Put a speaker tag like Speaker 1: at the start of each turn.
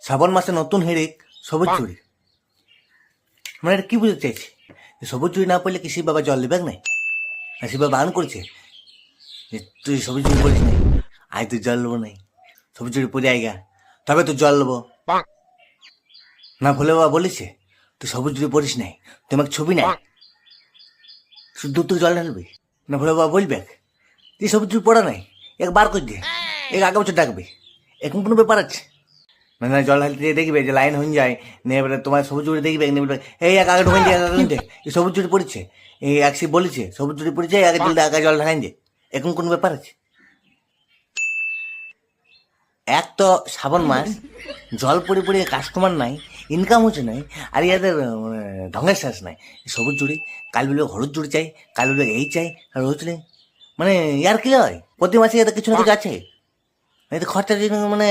Speaker 1: শ্রাবণ মাসে নতুন হেরেক সবুজ চুরি। মানে এটা কি বুঝতে চাইছি? সবুজ চুরি না পড়লে কি শিব বাবা জল দেবে নাই? আর শিব বাবা বারণ করেছে যে তুই সবুজ চুরি পড়িস নাই, আয় তুই জল নেবো নাই, সবুজ চুরি পড়ে আইগা তবে তুই জল নেবো না। ভোলে বাবা বলেছে তুই সবুজ চুরি পড়িস নাই, তোমাকে ছবি নাই, শুধু তুই জল ঢালবি না। ভোলে বাবা বলবে তুই সবুজ চুরি পড়া নাই, এক বার করে দিয়ে এক আগে বছর ডাকবে, এখন কোনো ব্যাপার আছে? মানে জল ঢালতে দেখবে যে লাইন হয়ে যায়, নিয়ে এবারে তোমার সবুজ চুরি দেখবে, এই এক আগে ঢোকান দিয়ে এই সবুজ চুরি পড়েছে, এই একসি বলেছে সবুজ চুরি পড়েছে, আগে জল আগে জল ঢাকান যে, এখন কোনো ব্যাপার আছে? এক তো শ্রাবণ মাস, জল পড়ে পড়ে কাস্টমার নাই, ইনকাম হচ্ছে নাই, আর ইয়াদের ঢঙ্গের শেষ নাই। সবুজ চুড়ি কাল বলবে হলুদ চুড়ি চাই, কাল বলবে এই চাই, আর হলুদ চুড়ি মানে ইয়ার কি হয়, প্রতি মাসে এদের কিছু না কিছু আছে, এই তো খরচার জন্য মানে